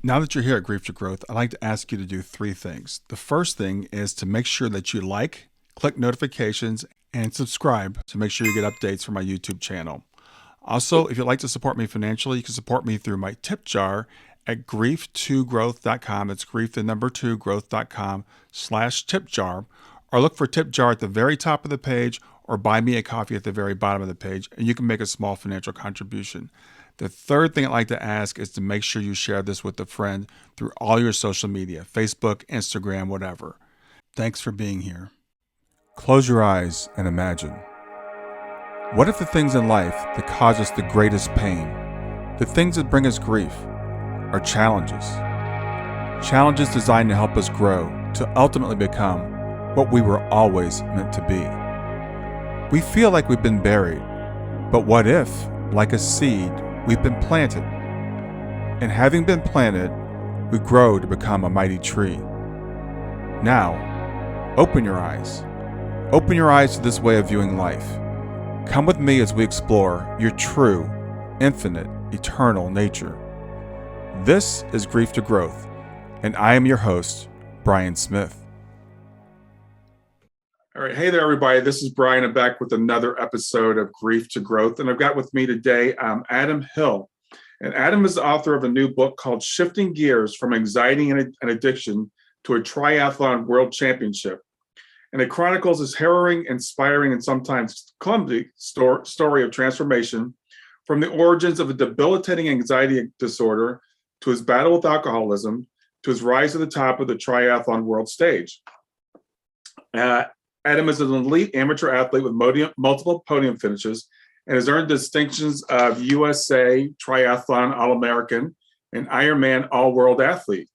Now that you're here at Grief to Growth, I'd like to ask you to do three things. The first thing is to make sure that you like, click notifications, and subscribe to make sure you get updates from my YouTube channel. Also, if you'd like to support me financially, you can support me through my tip jar at grief2growth.com. It's grief, the number 2, growth.com/tip jar. Or look for tip jar at the very top of the page or buy me a coffee at the very bottom of the page, and you can make a small financial contribution. The third thing I'd like to ask is to make sure you share this with a friend through all your social media, Facebook, Instagram, whatever. Thanks for being here. Close your eyes and imagine. What if the things in life that cause us the greatest pain, the things that bring us grief, are challenges? Challenges designed to help us grow, to ultimately become what we were always meant to be. We feel like we've been buried, but what if, like a seed, we've been planted? And having been planted, we grow to become a mighty tree. Now, open your eyes. Open your eyes to this way of viewing life. Come with me as we explore your true, infinite, eternal nature. This is Grief to Growth, and I am your host, Brian Smith. All right. Hey there, everybody. This is Brian. I'm back with another episode of Grief to Growth. And I've got with me today Adam Hill. And Adam is the author of a new book called Shifting Gears from Anxiety and Addiction to a Triathlon World Championship. And it chronicles his harrowing, inspiring, and sometimes clumsy story of transformation from the origins of a debilitating anxiety disorder to his battle with alcoholism to his rise to the top of the triathlon world stage. Adam is an elite amateur athlete with multiple podium finishes and has earned distinctions of USA Triathlon All-American and Ironman All-World Athlete.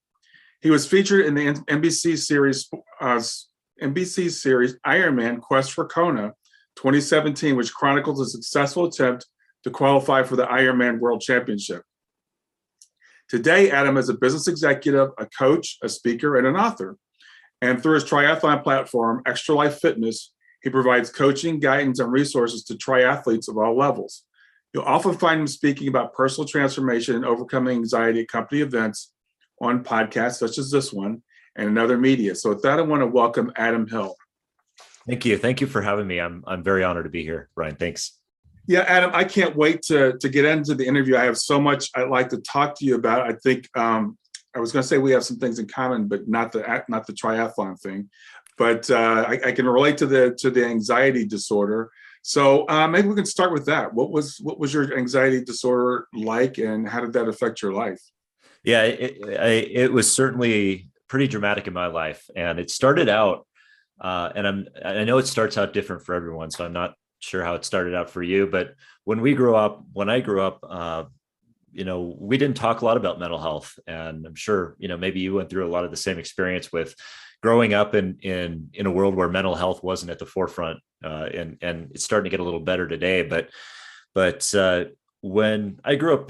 He was featured in the NBC series Ironman Quest for Kona 2017, which chronicles a successful attempt to qualify for the Ironman World Championship. Today, Adam is a business executive, a coach, a speaker, and an author. And through his triathlon platform, Extra Life Fitness, he provides coaching, guidance, and resources to triathletes of all levels. You'll often find him speaking about personal transformation and overcoming anxiety at company events on podcasts such as this one and in other media. So with that, I want to welcome Adam Hill. Thank you. Thank you for having me. I'm very honored to be here, Brian. Thanks. Yeah, Adam, I can't wait to get into the interview. I have so much I'd like to talk to you about. I think I was going to say we have some things in common, but not the triathlon thing. But I can relate to the anxiety disorder. So maybe we can start with that. What was your anxiety disorder like, and how did that affect your life? Yeah, it was certainly pretty dramatic in my life, and it started out. And I know it starts out different for everyone, so I'm not sure how it started out for you. But when I grew up. We didn't talk a lot about mental health, and I'm sure, maybe you went through a lot of the same experience with growing up in a world where mental health wasn't at the forefront, and it's starting to get a little better today. But when I grew up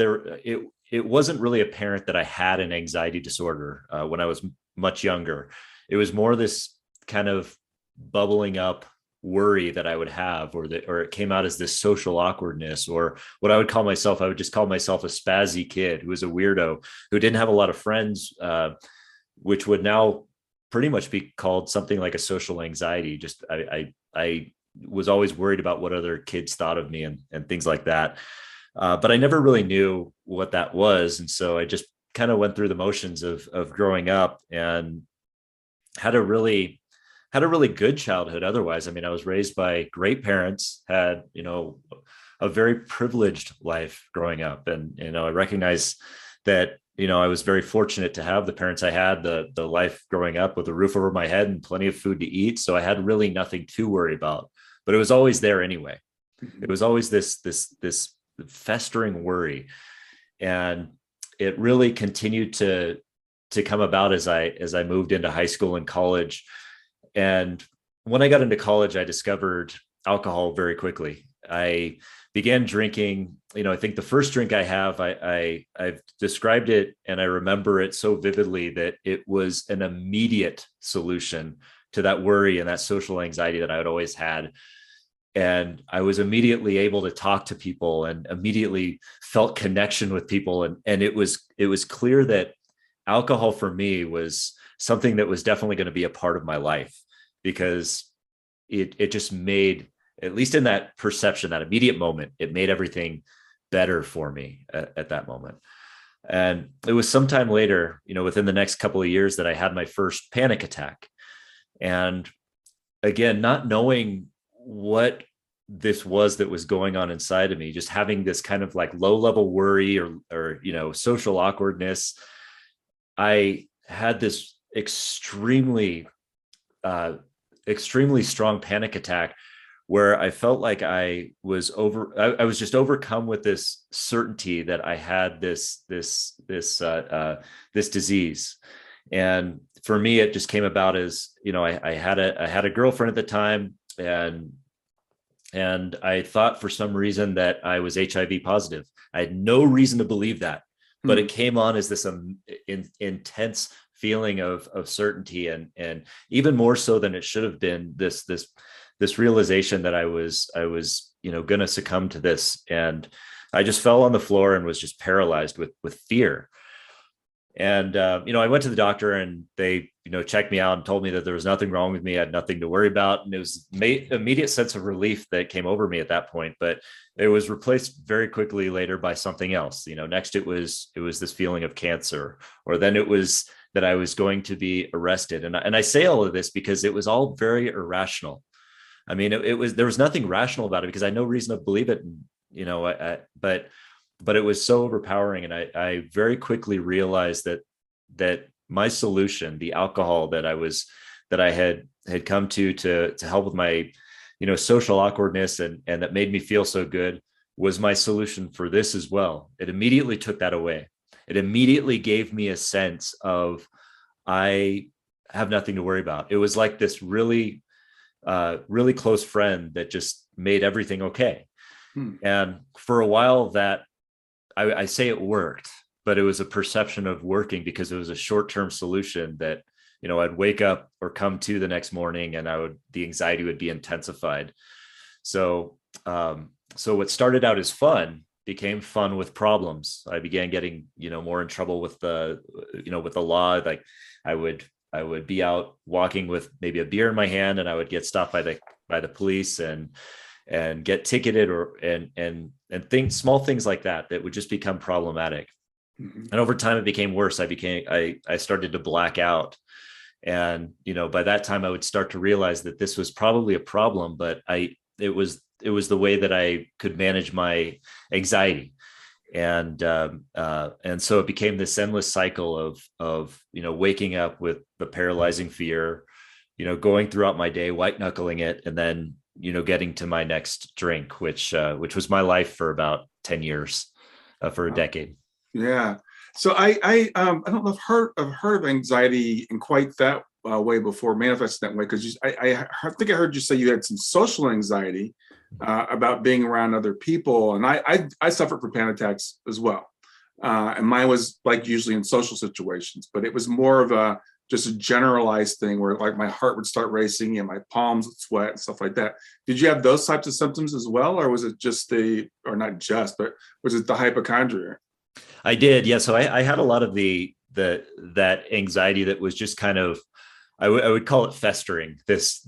it wasn't really apparent that I had an anxiety disorder when I was much younger. It was more this kind of bubbling up worry that I would have, or it came out as this social awkwardness, or what I would just call myself a spazzy kid who was a weirdo who didn't have a lot of friends, which would now pretty much be called something like a social anxiety. Just I was always worried about what other kids thought of me and things like that. But I never really knew what that was. And so I just kind of went through the motions of growing up, and had a really good childhood otherwise. I mean, I was raised by great parents, had, a very privileged life growing up. And, I recognize that, I was very fortunate to have the parents I had, the life growing up with a roof over my head and plenty of food to eat. So I had really nothing to worry about, but it was always there anyway. It was always this festering worry. And it really continued to come about as I moved into high school and college. And when I got into college, I discovered alcohol very quickly. I began drinking. I think the first drink I have, I've described it, and I remember it so vividly, that it was an immediate solution to that worry and that social anxiety that I had always had. And I was immediately able to talk to people and immediately felt connection with people. And it was clear that alcohol for me was something that was definitely going to be a part of my life, because it just made, at least in that perception, that immediate moment, it made everything better for me at that moment. And it was sometime later, within the next couple of years, that I had my first panic attack. And again, not knowing what this was that was going on inside of me, just having this kind of like low level worry or social awkwardness. I had this extremely strong panic attack where I felt like I was just overcome with this certainty that I had this disease. And for me, it just came about as, I had a girlfriend at the time, and I thought for some reason that I was HIV positive. I had no reason to believe that, but it came on as this intense feeling of certainty, and even more so than it should have been, this realization that I was going to succumb to this. And I just fell on the floor and was just paralyzed with fear. And, I went to the doctor, and they, checked me out and told me that there was nothing wrong with me. I had nothing to worry about. And it was immediate sense of relief that came over me at that point, but it was replaced very quickly later by something else. Next it was this feeling of cancer, or then it was that I was going to be arrested. And I say all of this because it was all very irrational. I mean, there was nothing rational about it, because I had no reason to believe it. But it was so overpowering. And I very quickly realized that my solution, the alcohol that I had come to help with my, social awkwardness, and that made me feel so good, was my solution for this as well. It immediately took that away. It immediately gave me a sense of, I have nothing to worry about. It was like this really close friend that just made everything okay. And for a while, that I say it worked, but it was a perception of working, because it was a short-term solution that, I'd wake up or come to the next morning, and the anxiety would be intensified. So what started out as fun became fun with problems. I began getting, more in trouble with the law. Like I would be out walking with maybe a beer in my hand, and I would get stopped by the police and get ticketed, and small things like that would just become problematic. Mm-hmm. And over time it became worse. I started to black out. And, by that time I would start to realize that this was probably a problem, but it was the way that I could manage my anxiety. And so it became this endless cycle of waking up with the paralyzing fear, going throughout my day, white knuckling it, and then, getting to my next drink, which was my life for about 10 years, for a decade. Yeah. So I don't know if I've heard of anxiety in quite that way before, manifesting that way, because I think I heard you say you had some social anxiety about being around other people, and I suffered from panic attacks as well, and mine was like usually in social situations, but it was more of just a generalized thing where like my heart would start racing and my palms would sweat and stuff like that. Did you have those types of symptoms as well, or was it just but was it the hypochondria? I did. Yeah. So I had a lot of that anxiety that was just kind of, I would call it festering, this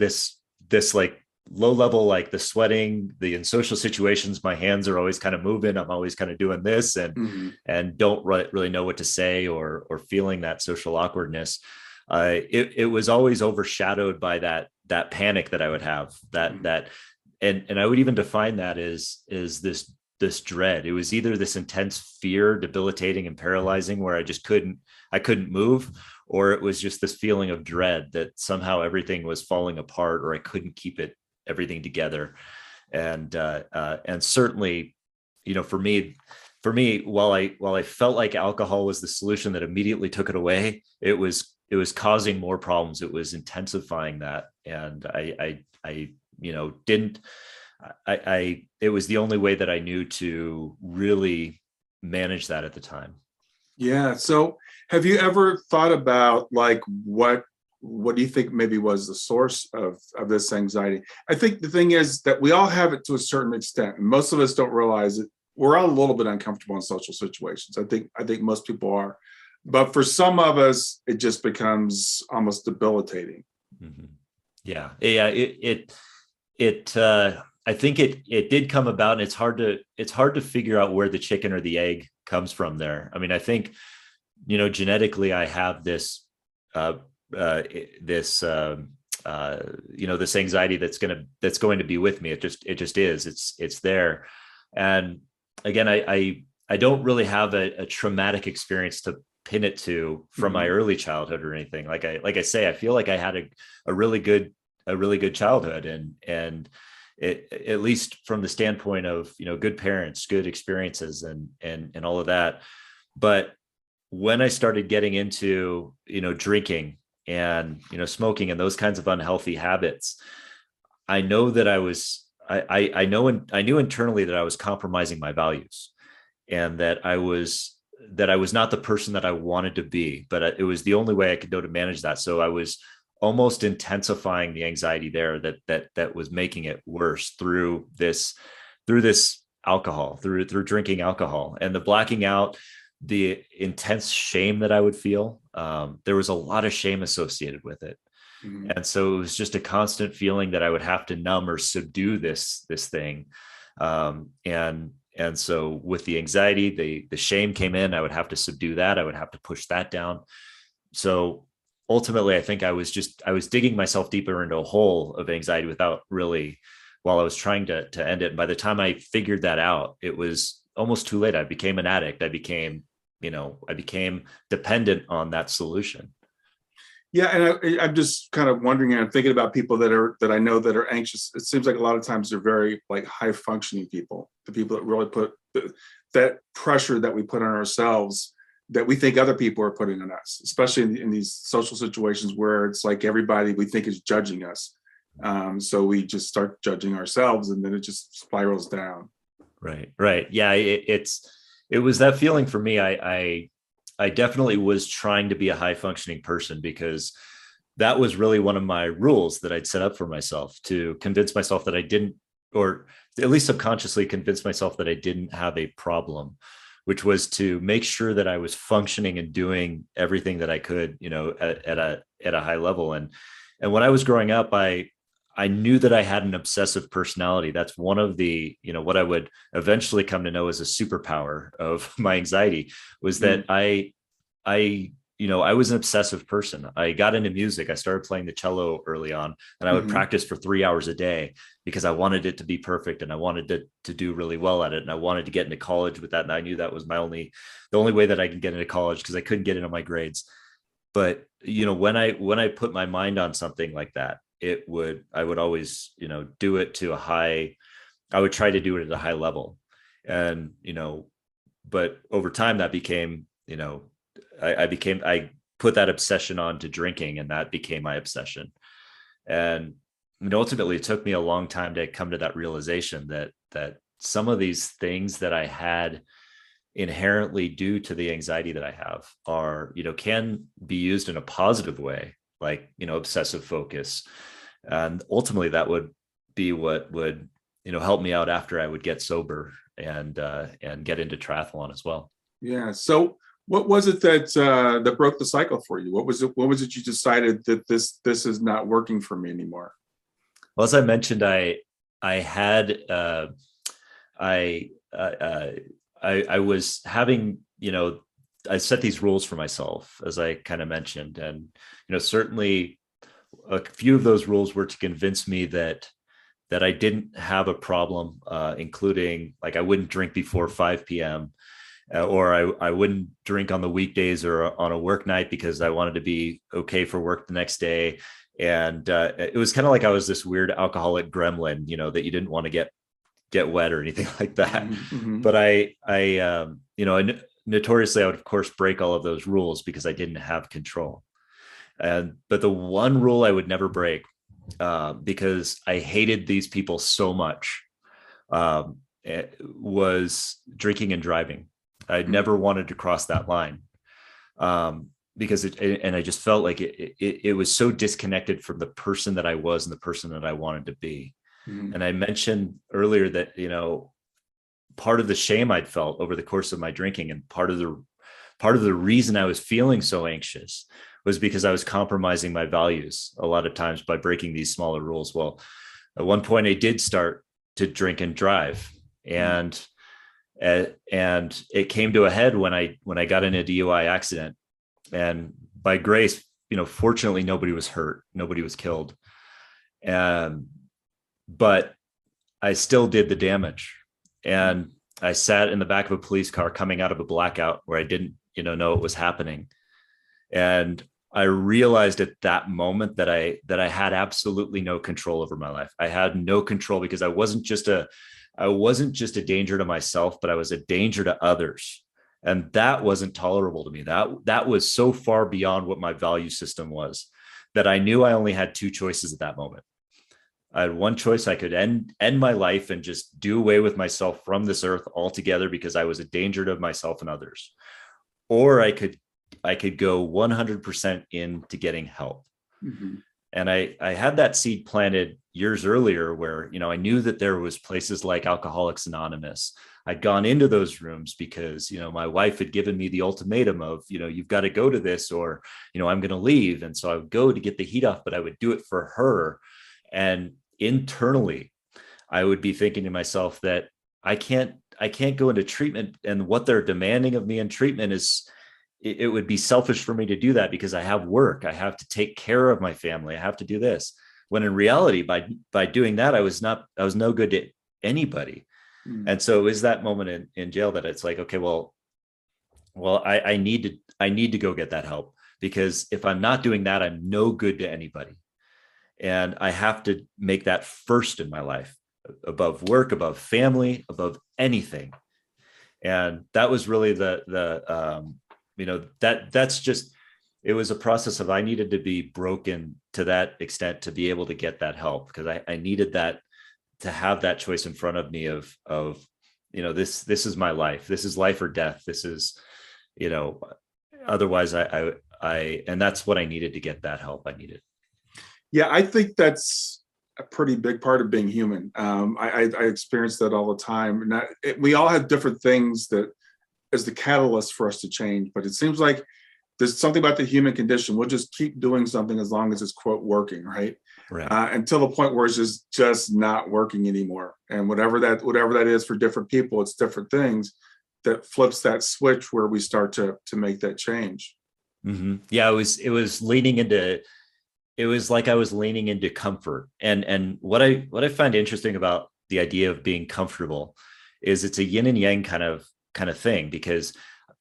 like low level, like the sweating, in social situations, my hands are always kind of moving. I'm always kind of doing this and don't really know what to say, or feeling that social awkwardness. It was always overshadowed by that panic that I would have, and I would even define that as this dread. It was either this intense fear, debilitating and paralyzing, where I couldn't move, or it was just this feeling of dread that somehow everything was falling apart, or I couldn't keep everything together. And certainly, for me, while I felt like alcohol was the solution that immediately took it away, it was causing more problems. It was intensifying that. And it was the only way that I knew to really manage that at the time. Yeah. So have you ever thought about like what do you think maybe was the source of this anxiety? I think the thing is that we all have it to a certain extent, and most of us don't realize it. We're all a little bit uncomfortable in social situations. I think most people are. But for some of us, it just becomes almost debilitating. Mm-hmm. Yeah. Yeah. I think it did come about, and it's hard to figure out where the chicken or the egg comes from there. I mean, I think, genetically I have this, uh, this, this anxiety that's going to be with me. It just is, it's there. And again, I don't really have a traumatic experience to pin it to from my early childhood or anything. Like I say, I feel like I had a really good childhood, and at least from the standpoint of, good parents, good experiences, and all of that. But when I started getting into, drinking and, smoking and those kinds of unhealthy habits, I know that I know, and I knew internally that I was compromising my values, and that I was not the person that I wanted to be, but it was the only way I could know to manage that. So I was almost intensifying the anxiety there that was making it worse through this alcohol, through drinking alcohol, and the blacking out, the intense shame that I would feel. There was a lot of shame associated with it. Mm-hmm. And so it was just a constant feeling that I would have to numb or subdue this thing. And so with the anxiety, the shame came in. I would have to subdue that. I would have to push that down. So ultimately, I think I was digging myself deeper into a hole of anxiety without really, while I was trying to end it. And by the time I figured that out, it was almost too late. I became an addict. I became dependent on that solution. Yeah, and I'm just kind of wondering, and I'm thinking about people that I know that are anxious. It seems like a lot of times they're very like high functioning people, the people that really put that pressure that we put on ourselves that we think other people are putting on us, especially in these social situations where it's like everybody we think is judging us. So we just start judging ourselves, and then it just spirals down. Right. Yeah, it was that feeling for me. I definitely was trying to be a high functioning person, because that was really one of my rules that I'd set up for myself, to convince myself that I didn't, or at least subconsciously convince myself that I didn't have a problem, which was to make sure that I was functioning and doing everything that I could, at a high level. And when I was growing up, I knew that I had an obsessive personality. That's one of the, what I would eventually come to know as a superpower of my anxiety, was that I was an obsessive person. I got into music. I started playing the cello early on, and I would practice for 3 hours a day because I wanted it to be perfect, and I wanted to do really well at it. And I wanted to get into college with that. And I knew that was the only way that I could get into college, because I couldn't get into my grades. But, when I put my mind on something like that, I would always, do it to I would try to do it at a high level. And, but over time that became, I put that obsession on to drinking, and that became my obsession. And ultimately it took me a long time to come to that realization that some of these things that I had inherently due to the anxiety that I have are, can be used in a positive way, like, obsessive focus. And ultimately that would be what would, help me out after I would get sober and get into triathlon as well. Yeah. So what was it that broke the cycle for you? What was it you decided that this is not working for me anymore? Well, as I mentioned, I was having, I set these rules for myself, as I kind of mentioned. And, certainly a few of those rules were to convince me that I didn't have a problem, including like I wouldn't drink before 5 p.m. Or I wouldn't drink on the weekdays or on a work night because I wanted to be okay for work the next day. And it was kind of like I was this weird alcoholic gremlin, that you didn't want to get wet or anything like that. Mm-hmm. But I notoriously, I would of course break all of those rules because I didn't have control. But the one rule I would never break, because I hated these people so much, was drinking and driving. I never wanted to cross that line, because and I just felt like it was so disconnected from the person that I was and the person that I wanted to be. Mm-hmm. And I mentioned earlier that, part of the shame I'd felt over the course of my drinking, and part of the part of the reason I was feeling so anxious was because I was compromising my values a lot of times by breaking these smaller rules. Well, at one point I did start to drink and drive, and it came to a head when I got in a DUI accident, and by grace, fortunately nobody was hurt, nobody was killed. But I still did the damage. And I sat in the back of a police car coming out of a blackout where I didn't, know it was happening. And I realized at that moment that I had absolutely no control over my life. I had no control because I wasn't just a danger to myself, but I was a danger to others. And that wasn't tolerable to me. That was so far beyond what my value system was, that I knew I only had two choices at that moment. I had one choice. I could end my life and just do away with myself from this earth altogether because I was a danger to myself and others. Or I could go 100% into getting help. Mm-hmm. And I had that seed planted years earlier where, I knew that there was places like Alcoholics Anonymous. I'd gone into those rooms because, my wife had given me the ultimatum of, you've got to go to this or, I'm going to leave. And so I would go to get the heat off, but I would do it for her. And internally, I would be thinking to myself that I can't go into treatment, and what they're demanding of me in treatment is, it would be selfish for me to do that because I have work. I have to take care of my family. I have to do this. When in reality, by doing that, I was no good to anybody. Mm. And so it was that moment in jail that it's like, okay, well, I need to go get that help, because if I'm not doing that, I'm no good to anybody. And I have to make that first in my life, above work, above family, above anything. And that was really that's just, it was a process of, I needed to be broken to that extent to be able to get that help, because I needed that, to have that choice in front of me of this is my life. This is life or death. This is, otherwise I and that's what I needed to get that help I needed. Yeah, I think that's a pretty big part of being human. I experience that all the time. And we all have different things that is the catalyst for us to change. But it seems like there's something about the human condition. We'll just keep doing something as long as it's, quote, working, right? Until the point where it's just not working anymore. And whatever that is for different people, it's different things that flips that switch where we start to make that change. Mm-hmm. Yeah, it was leaning into. It was like I was leaning into comfort. And what I find interesting about the idea of being comfortable is it's a yin and yang kind of thing, because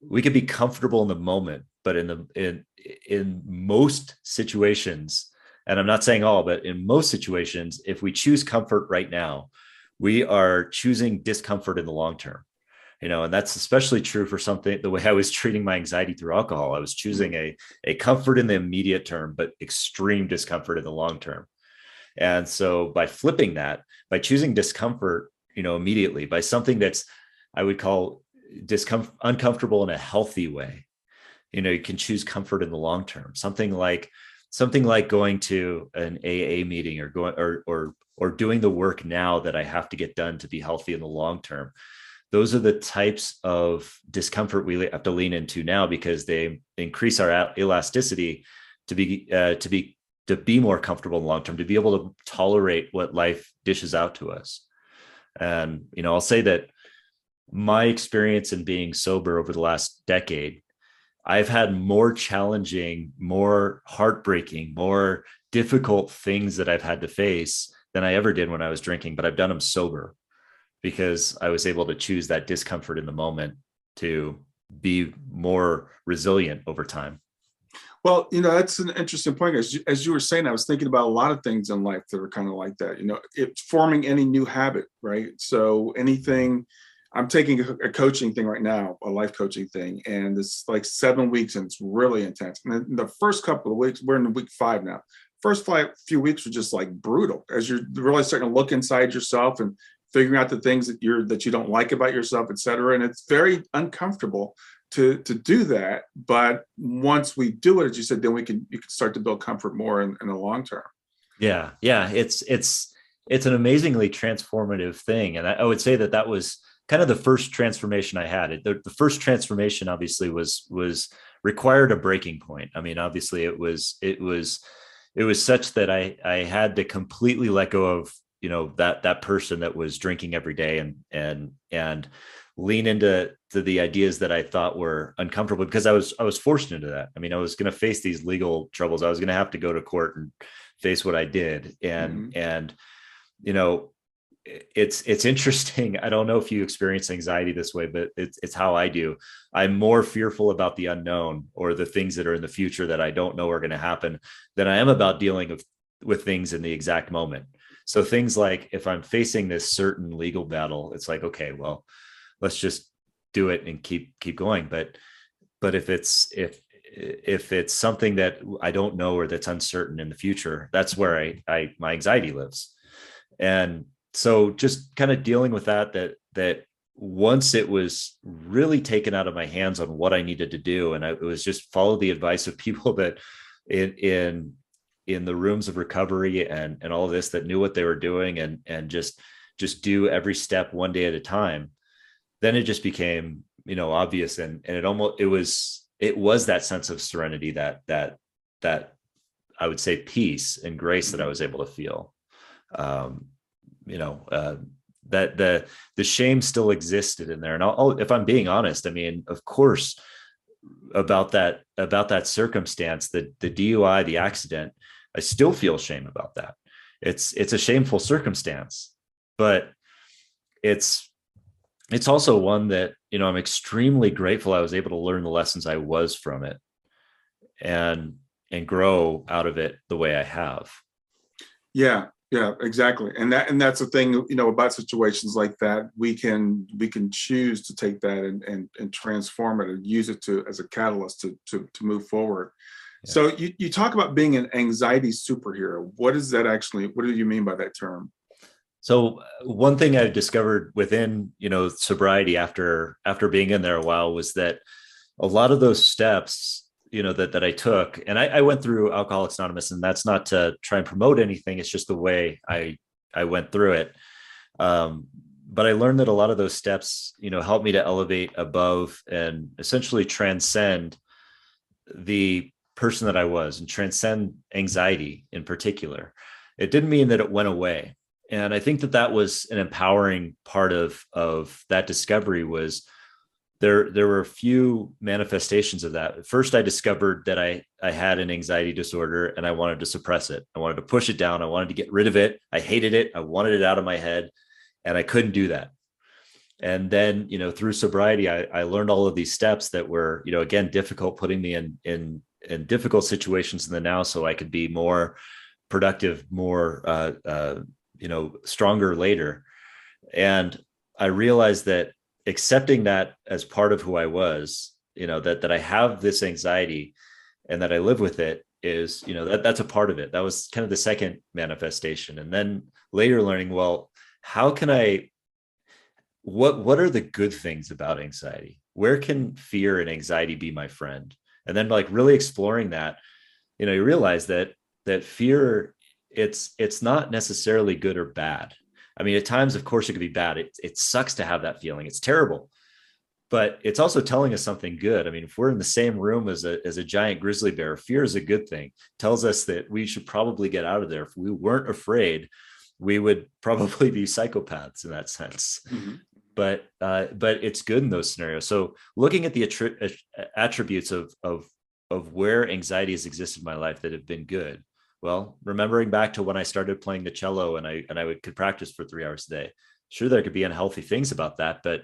we could be comfortable in the moment, but in most situations, and I'm not saying all, but in most situations, if we choose comfort right now, we are choosing discomfort in the long term. And that's especially true for something, the way I was treating my anxiety through alcohol. I was choosing a comfort in the immediate term, but extreme discomfort in the long term. And so by flipping that, by choosing discomfort, immediately, by something that's, I would call uncomfortable in a healthy way, you can choose comfort in the long term. Something like going to an AA meeting, or going or doing the work now that I have to get done to be healthy in the long term. Those are the types of discomfort we have to lean into now, because they increase our elasticity to be more comfortable in the long term, to be able to tolerate what life dishes out to us. And, I'll say that my experience in being sober over the last decade, I've had more challenging, more heartbreaking, more difficult things that I've had to face than I ever did when I was drinking, but I've done them sober, because I was able to choose that discomfort in the moment to be more resilient over time. Well, that's an interesting point. As you were saying, I was thinking about a lot of things in life that are kind of like that. It's forming any new habit, right? So anything, I'm taking a coaching thing right now, a life coaching thing, and it's like 7 weeks, and it's really intense. And the first couple of weeks, we're in week 5 now. First few weeks were just like brutal, as you're really starting to look inside yourself and figuring out the things that you don't like about yourself, et cetera. And it's very uncomfortable to do that. But once we do it, as you said, then you can start to build comfort more in the long term. Yeah. It's an amazingly transformative thing. And I would say that was kind of the first transformation I had. The first transformation obviously was required a breaking point. I mean, obviously it was such that I had to completely let go of, that person that was drinking every day, and lean into the ideas that I thought were uncomfortable, because I was forced into that. I mean, I was going to face these legal troubles. I was going to have to go to court and face what I did. And you know, it's interesting. I don't know if you experience anxiety this way, but it's how I do. I'm more fearful about the unknown, or the things that are in the future that I don't know are going to happen, than I am about dealing with things in the exact moment. So things like, if I'm facing this certain legal battle, it's like, okay, well, let's just do it and keep going. But if it's something that I don't know, or that's uncertain in the future, that's where my anxiety lives. And so just kind of dealing with that once it was really taken out of my hands on what I needed to do, and it was just follow the advice of people that in the rooms of recovery and all of this, that knew what they were doing, and just do every step one day at a time. Then it just became, obvious. And it was that sense of serenity, that I would say peace and grace that I was able to feel. That the shame still existed in there. And if I'm being honest, I mean, of course, about that circumstance, the DUI, the accident, I still feel shame about that. It's a shameful circumstance, but it's also one that, I'm extremely grateful I was able to learn the lessons I was from it, and grow out of it the way I have. Yeah, exactly. And that's the thing, about situations like that. We can choose to take that and transform it, and use it as a catalyst to move forward. Yeah. So you talk about being an anxiety superhero. What do you mean by that term? So one thing I've discovered within, sobriety after being in there a while, was that a lot of those steps, that I took, and I went through Alcoholics Anonymous, and that's not to try and promote anything. It's just the way I went through it. But I learned that a lot of those steps, helped me to elevate above and essentially transcend the person that I was, and transcend anxiety in particular. It didn't mean that it went away. And I think that was an empowering part of that discovery. Was there were a few manifestations of that. First, I discovered that I had an anxiety disorder, and I wanted to suppress it. I wanted to push it down. I wanted to get rid of it. I hated it. I wanted it out of my head, and I couldn't do that. And then, through sobriety, I learned all of these steps that were, again, difficult, putting me in difficult situations in the now, so I could be more productive, more, stronger later. And I realized that accepting that as part of who I was, that I have this anxiety, and that I live with it, is, that's a part of it. That was kind of the second manifestation. And then later learning, well, how can what are the good things about anxiety? Where can fear and anxiety be my friend? And then, like, really exploring that, you realize that fear, it's not necessarily good or bad. I mean, at times, of course, it could be bad. It sucks to have that feeling. It's terrible, but it's also telling us something good. I mean, if we're in the same room as a giant grizzly bear, fear is a good thing. It tells us that we should probably get out of there. If we weren't afraid, we would probably be psychopaths in that sense. Mm-hmm. But it's good in those scenarios. So looking at the attributes of where anxiety has existed in my life that have been good. Well, remembering back to when I started playing the cello, and I could practice for 3 hours a day. Sure, there could be unhealthy things about that, but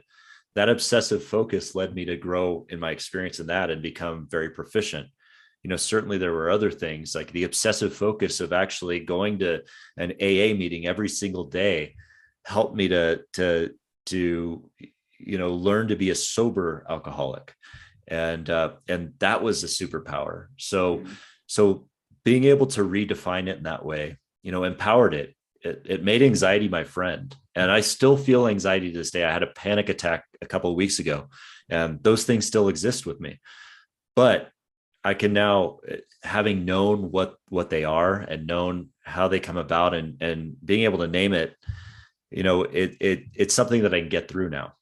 that obsessive focus led me to grow in my experience in that and become very proficient. Certainly there were other things, like the obsessive focus of actually going to an AA meeting every single day helped me to learn to be a sober alcoholic. And that was a superpower. So being able to redefine it in that way, empowered it. It made anxiety my friend. And I still feel anxiety to this day. I had a panic attack a couple of weeks ago, and those things still exist with me. But I can now, having known what they are and known how they come about, and being able to name it, it's something that I can get through now.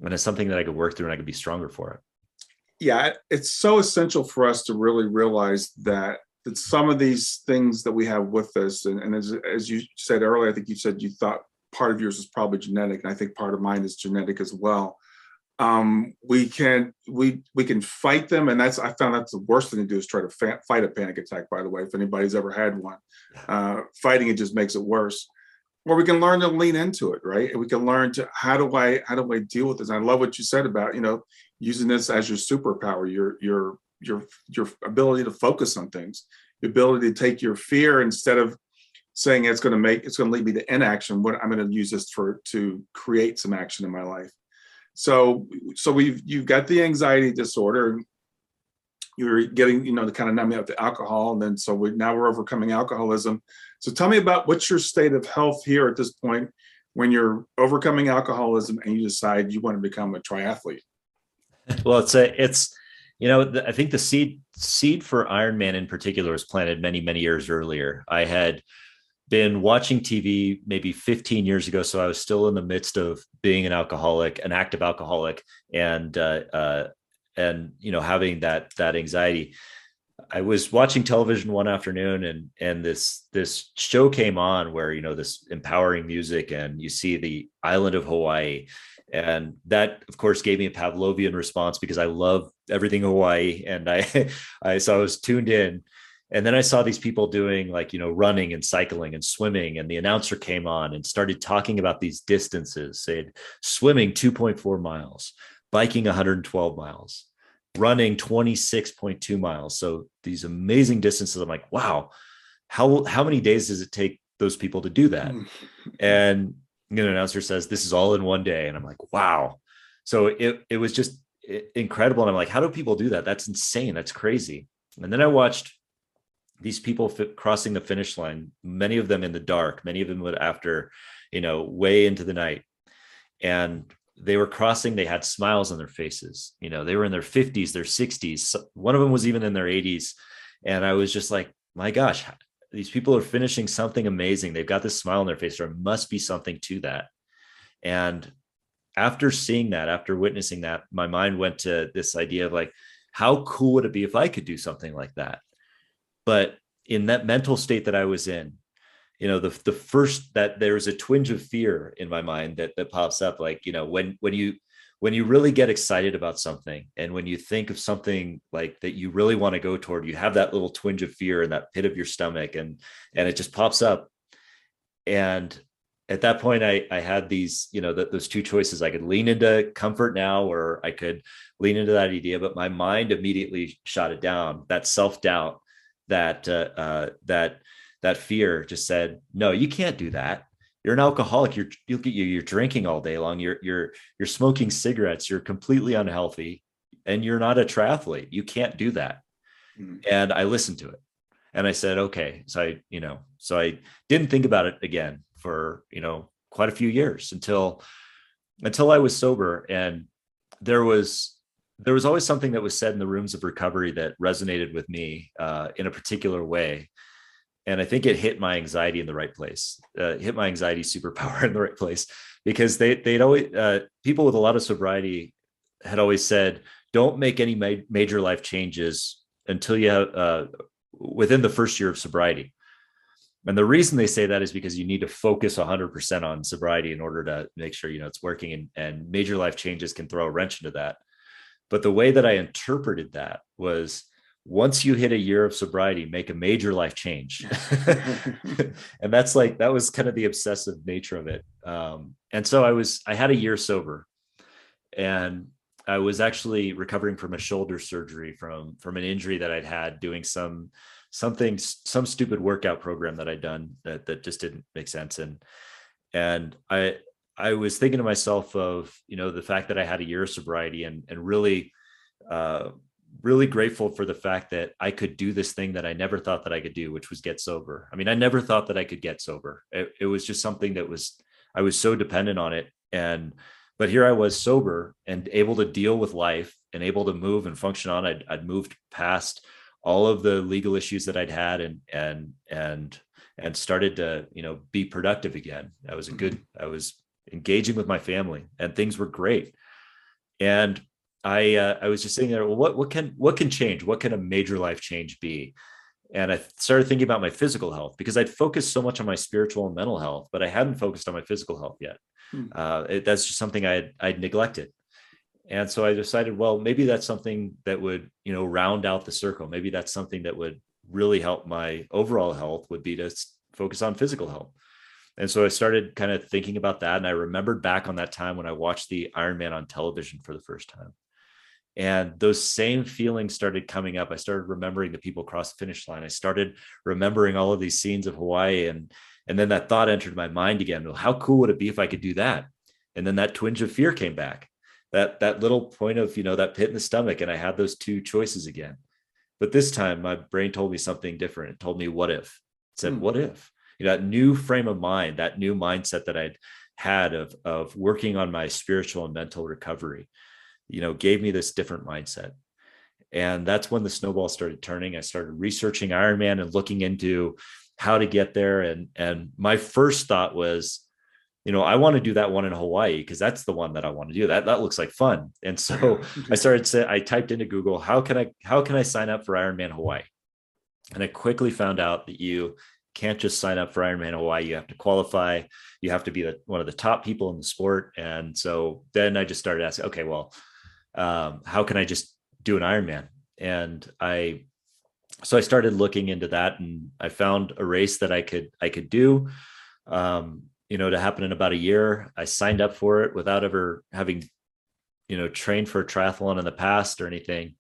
and it's something that I could work through and I could be stronger for it. Yeah, it's so essential for us to really realize that some of these things that we have with us, and as you said earlier, I think you said you thought part of yours is probably genetic, and I think part of mine is genetic as well. We can fight them, and I found that's the worst thing to do is try to fight a panic attack. By the way, if anybody's ever had one, fighting it just makes it worse. Or we can learn to lean into it, right? And we can learn to how do I deal with this? And I love what you said about using this as your superpower, your ability to focus on things, the ability to take your fear instead of saying it's going to lead me to inaction. What I'm going to use this to create some action in my life. So you've got the anxiety disorder. You're getting the kind of numbing out the alcohol, and then now we're overcoming alcoholism. So tell me about what's your state of health here at this point when you're overcoming alcoholism and you decide you want to become a triathlete. Well, I think the seed for Ironman in particular was planted many, many years earlier. I had been watching TV maybe 15 years ago. So I was still in the midst of being an active alcoholic, and having that anxiety. I was watching television one afternoon, and this show came on where, this empowering music, and you see the island of Hawaii. And that, of course, gave me a Pavlovian response because I love everything Hawaii. And so I was tuned in. And then I saw these people doing running and cycling and swimming. And the announcer came on and started talking about these distances, said swimming 2.4 miles, biking 112 miles, running 26.2 miles. So these amazing distances. I'm like, wow, how many days does it take those people to do that? And the announcer says, this is all in one day. And I'm like, wow. So it was just incredible. And I'm like, how do people do that? That's insane. That's crazy. And then I watched these people crossing the finish line, many of them in the dark, many of them after, way into the night. And they were crossing, they had smiles on their faces. They were in their 50s, their 60s. One of them was even in their 80s. And I was just like, my gosh, these people are finishing something amazing. They've got this smile on their face. There must be something to that. And after seeing that, after witnessing that, my mind went to this idea of how cool would it be if I could do something like that? But in that mental state that I was in, the first, that there was a twinge of fear in my mind that pops up, when you really get excited about something, and when you think of something that you really want to go toward, you have that little twinge of fear in that pit of your stomach, and it just pops up. And at that point, I had these, those two choices. I could lean into comfort now, or I could lean into that idea, but my mind immediately shot it down. That self-doubt, that fear just said, no, you can't do that. You're an alcoholic. You're drinking all day long. You're smoking cigarettes. You're completely unhealthy, and you're not a triathlete. You can't do that. Mm-hmm. And I listened to it, and I said, okay. So I didn't think about it again for quite a few years until I was sober. And there was always something that was said in the rooms of recovery that resonated with me in a particular way. And I think it hit my anxiety in the right place, hit my anxiety superpower in the right place, because they'd always, people with a lot of sobriety had always said, don't make any major life changes until you have, within the first year of sobriety. And the reason they say that is because you need to focus 100% on sobriety in order to make sure, it's working, and major life changes can throw a wrench into that. But the way that I interpreted that was, once you hit a year of sobriety, make a major life change. And that was kind of the obsessive nature of it. And so I had a year sober, and I was actually recovering from a shoulder surgery from an injury that I'd had doing some stupid workout program that I'd done that just didn't make sense. And I was thinking to myself of, the fact that I had a year of sobriety, and really, really grateful for the fact that I could do this thing that I never thought that I could do, which was get sober. I mean, I never thought that I could get sober. It was just something I was so dependent on it. But here I was sober and able to deal with life and able to move and function on. I'd moved past all of the legal issues that I'd had, and started to, be productive again. I was engaging with my family, and things were great. And I was just sitting there, well, what can change? What can a major life change be? And I started thinking about my physical health, because I'd focused so much on my spiritual and mental health, but I hadn't focused on my physical health yet. Hmm. That's just something I'd neglected. And so I decided, well, maybe that's something that would, round out the circle. Maybe that's something that would really help my overall health, would be to focus on physical health. And so I started kind of thinking about that. And I remembered back on that time when I watched the Ironman on television for the first time. And those same feelings started coming up. I started remembering the people across the finish line. I started remembering all of these scenes of Hawaii. And then that thought entered my mind again. Well, how cool would it be if I could do that? And then that twinge of fear came back. That little point of, that pit in the stomach. And I had those two choices again. But this time my brain told me something different. It told me, what if? It said, what if? That new frame of mind, that new mindset that I'd had of working on my spiritual and mental recovery, gave me this different mindset. And that's when the snowball started turning. I started researching Ironman and looking into how to get there. And my first thought was, I want to do that one in Hawaii, because that's the one that I want to do. That looks like fun. And so I typed into Google, how can I sign up for Ironman Hawaii? And I quickly found out that you can't just sign up for Ironman Hawaii. You have to qualify. You have to be one of the top people in the sport. And so then I just started asking, okay, well, how can I just do an Ironman? And so I started looking into that, and I found a race that I could do, to happen in about a year. I signed up for it without ever having, trained for a triathlon in the past or anything.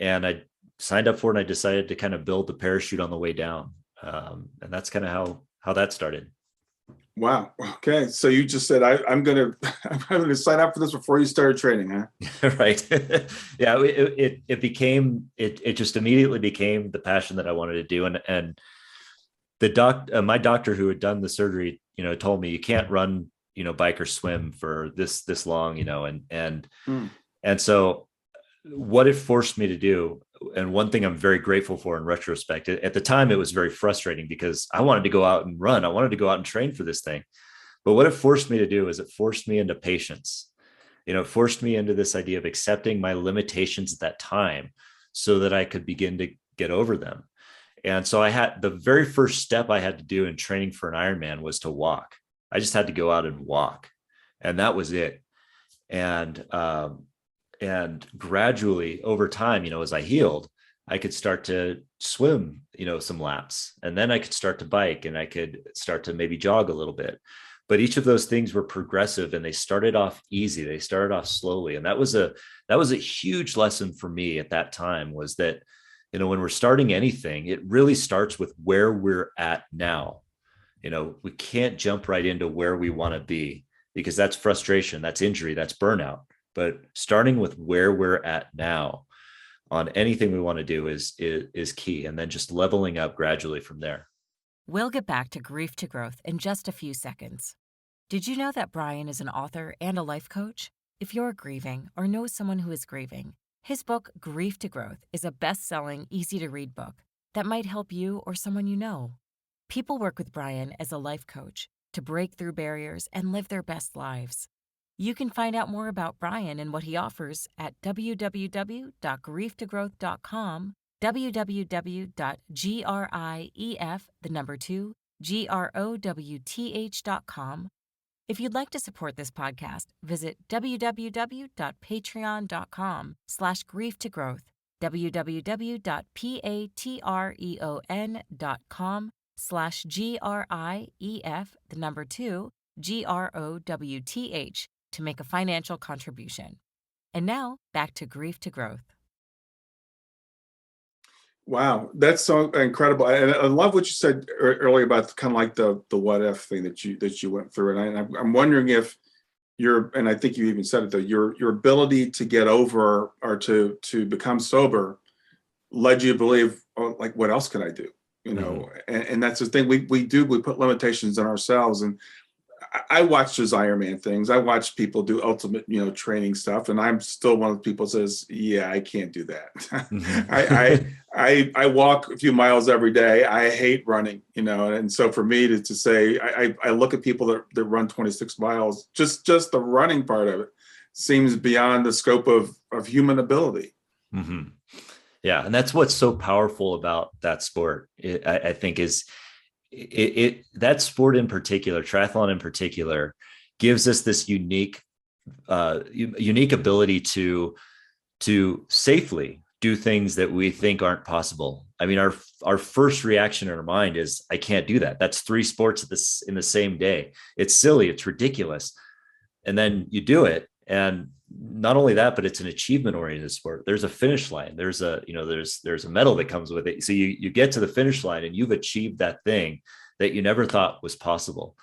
And I signed up for it, and I decided to kind of build the parachute on the way down. And that's kind of how that started. Wow. Okay. So you just said, I'm going to sign up for this before you started training, huh? Right. Yeah. It just immediately became the passion that I wanted to do. And my doctor who had done the surgery, told me, you can't run, bike or swim for this long, and so what it forced me to do, and one thing I'm very grateful for in retrospect, at the time, it was very frustrating because I wanted to go out and run. I wanted to go out and train for this thing. But what it forced me to do is it forced me into patience. It forced me into this idea of accepting my limitations at that time so that I could begin to get over them. And so I had the very first step I had to do in training for an Ironman was to walk. I just had to go out and walk, and that was it. And gradually over time, as I healed, I could start to swim, some laps, and then I could start to bike, and I could start to maybe jog a little bit. But each of those things were progressive, and they started off easy. They started off slowly. And that was a huge lesson for me at that time, was that, when we're starting anything, it really starts with where we're at now. We can't jump right into where we want to be, because that's frustration, that's injury, that's burnout. But starting with where we're at now on anything we want to do is key. And then just leveling up gradually from there. We'll get back to grief to growth in just a few seconds. Did you know that Brian is an author and a life coach? If you're grieving or know someone who is grieving, his book, Grief to Growth, is a best-selling, easy-to-read book that might help you or someone you know. People work with Brian as a life coach to break through barriers and live their best lives. You can find out more about Brian and what he offers at www.grieftogrowth.com, www.grief2growth.com. If you'd like to support this podcast, visit www.patreon.com/grieftogrowth, www.patreon.com/GRIEF2growth to make a financial contribution. And now, back to Grief to Growth. Wow, that's so incredible. And I love what you said earlier about kind of like the what if thing that you went through. And I'm wondering if and I think you even said it though, your ability to get over or to become sober led you to believe, oh, like, what else can I do? And that's the thing we put limitations on ourselves. And I watch those Ironman things. I watch people do ultimate, training stuff, and I'm still one of the people that says, "Yeah, I can't do that." Mm-hmm. I walk a few miles every day. I hate running, and so for me to say, I look at people that run 26 miles, just the running part of it, seems beyond the scope of human ability. Mm-hmm. Yeah. And that's what's so powerful about that sport. I think is that sport in particular, triathlon in particular, gives us this unique ability to safely do things that we think aren't possible. I mean, our first reaction in our mind is, I can't do that. That's 3 sports in the same day. It's silly. It's ridiculous. And then you do it. And not only that, but it's an achievement oriented sport. There's a finish line. There's a medal that comes with it. So you get to the finish line and you've achieved that thing that you never thought was possible.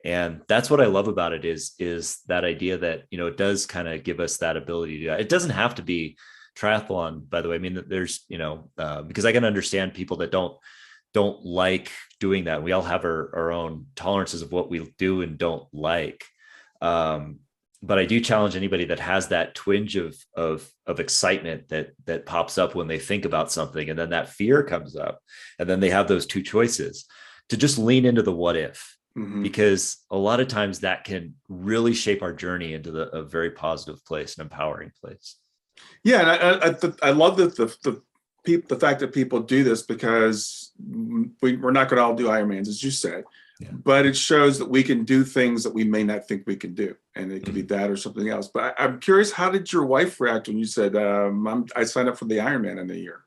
And that's what I love about it is that idea that, it does kind of give us that ability to do that. It doesn't have to be triathlon, by the way. I mean, there's, because I can understand people that don't like doing that. We all have our own tolerances of what we do and don't like. But I do challenge anybody that has that twinge of excitement that pops up when they think about something, and then that fear comes up, and then they have those 2 choices, to just lean into the what if, because a lot of times that can really shape our journey into a very positive place, an empowering place. Yeah, and I love that the fact that people do this, because we're not going to all do Ironmans, as you said. Yeah. But it shows that we can do things that we may not think we can do. And it could be that or something else. But I'm curious, how did your wife react when you said, I signed up for the Ironman in a year?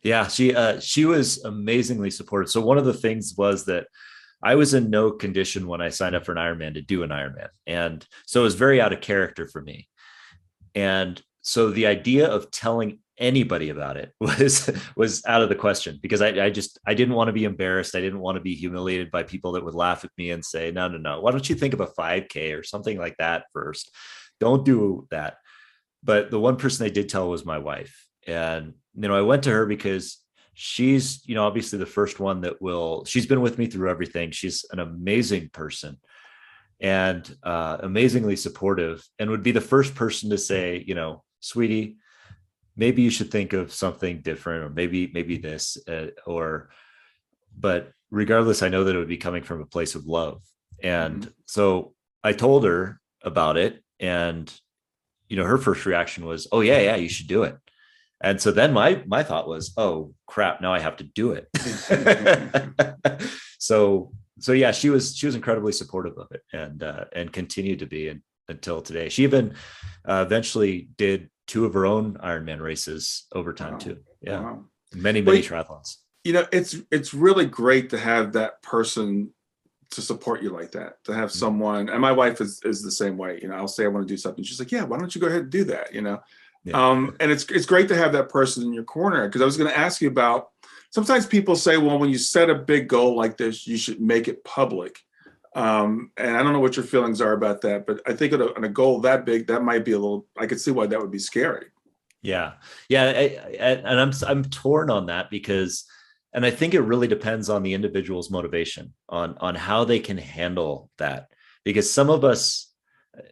Yeah, she was amazingly supportive. So one of the things was that I was in no condition when I signed up for an Ironman to do an Ironman. And so it was very out of character for me. And so the idea of telling anybody about it was out of the question, because I didn't want to be embarrassed. I didn't want to be humiliated by people that would laugh at me and say, no, why don't you think of a 5K or something like that first? Don't do that. But the one person I did tell was my wife. And, I went to her because she's, obviously the first one she's been with me through everything. She's an amazing person and amazingly supportive, and would be the first person to say, sweetie, maybe you should think of something different, or maybe this, but regardless, I know that it would be coming from a place of love. And so I told her about it, and, her first reaction was, oh yeah, you should do it. And so then my thought was, oh crap, now I have to do it. So yeah, she was incredibly supportive of it, and continued to be until today. She even eventually did 2 of her own Ironman races over time too. Yeah. Wow. Many triathlons. It's really great to have that person to support you like that, to have someone, and my wife is the same way. I'll say I want to do something. She's like, yeah, why don't you go ahead and do that? Yeah. And it's great to have that person in your corner, because I was going to ask you about, sometimes people say, well, when you set a big goal like this, you should make it public. And I don't know what your feelings are about that, but I think on a goal that big, that might be I could see why that would be scary. Yeah. And I'm torn on that, because, and I think it really depends on the individual's motivation on how they can handle that, because some of us,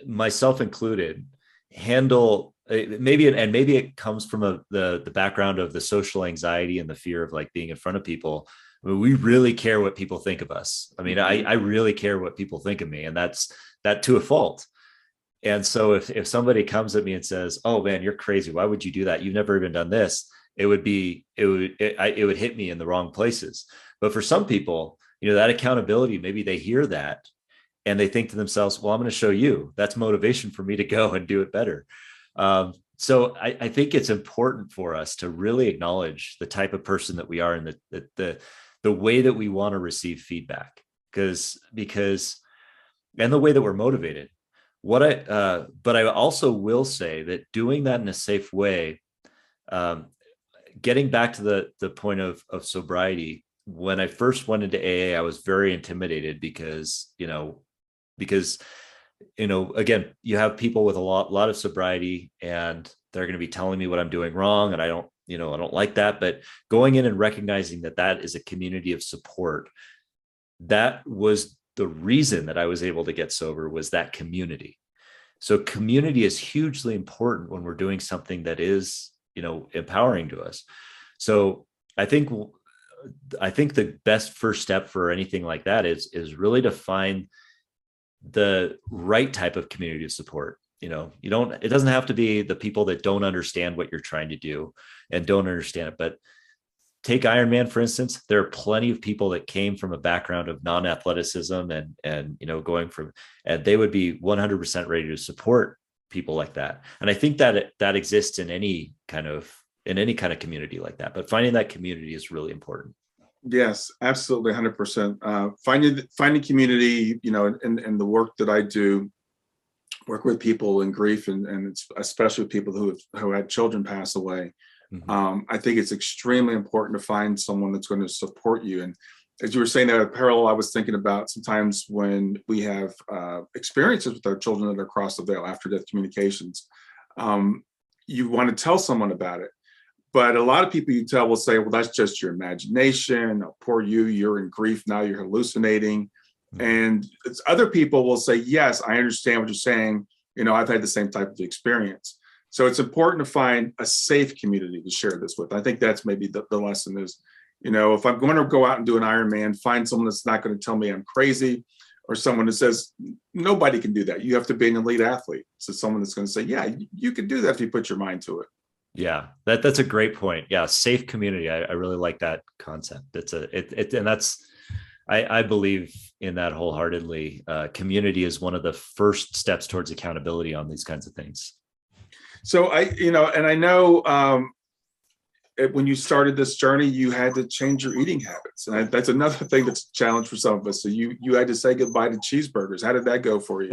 myself included, handle maybe it comes from the background of the social anxiety and the fear of like being in front of people. I mean, we really care what people think of us. I mean, I really care what people think of me, and that's that to a fault. And so if somebody comes at me and says, oh man, you're crazy, why would you do that? You've never even done this. It would hit me in the wrong places. But for some people, that accountability, maybe they hear that and they think to themselves, well, I'm going to show you. That's motivation for me to go and do it better. So I think it's important for us to really acknowledge the type of person that we are, and the way that we want to receive feedback, because and the way that we're motivated. But I also will say that doing that in a safe way, getting back to the point of sobriety, when I first went into AA, I was very intimidated because again, you have people with a lot of sobriety, and they're going to be telling me what I'm doing wrong. And I don't like that, but going in and recognizing that is a community of support, that was the reason that I was able to get sober, was that community. So community is hugely important when we're doing something that is, empowering to us. So I think the best first step for anything like that is really to find the right type of community of support. it doesn't have to be the people that don't understand what you're trying to do and don't understand it. But take Ironman, for instance, there are plenty of people that came from a background of non-athleticism and and they would be 100% ready to support people like that. And I think that exists in any kind of community like that, but finding that community is really important. Yes, absolutely, 100%. Finding community, in the work that I do, work with people in grief, and it's especially people who had children pass away. I think it's extremely important to find someone that's going to support you. And as you were saying that parallel, I was thinking about sometimes when we have experiences with our children that are across the veil, after death communications, you want to tell someone about it. But a lot of people you tell will say, well, that's just your imagination. Oh, poor you, you're in grief now, you're hallucinating. And other people will say, yes, I understand what you're saying. I've had the same type of experience. So it's important to find a safe community to share this with. I think that's maybe the lesson is, if I'm going to go out and do an Ironman, find someone that's not going to tell me I'm crazy, or someone that says, nobody can do that. You have to be an elite athlete. So someone that's going to say, yeah, you can do that if you put your mind to it. Yeah, that's a great point. Yeah, safe community. I really like that concept. I believe in that wholeheartedly. Community is one of the first steps towards accountability on these kinds of things. So I know when you started this journey, you had to change your eating habits, and that's another thing that's a challenge for some of us. So you had to say goodbye to cheeseburgers. How did that go for you?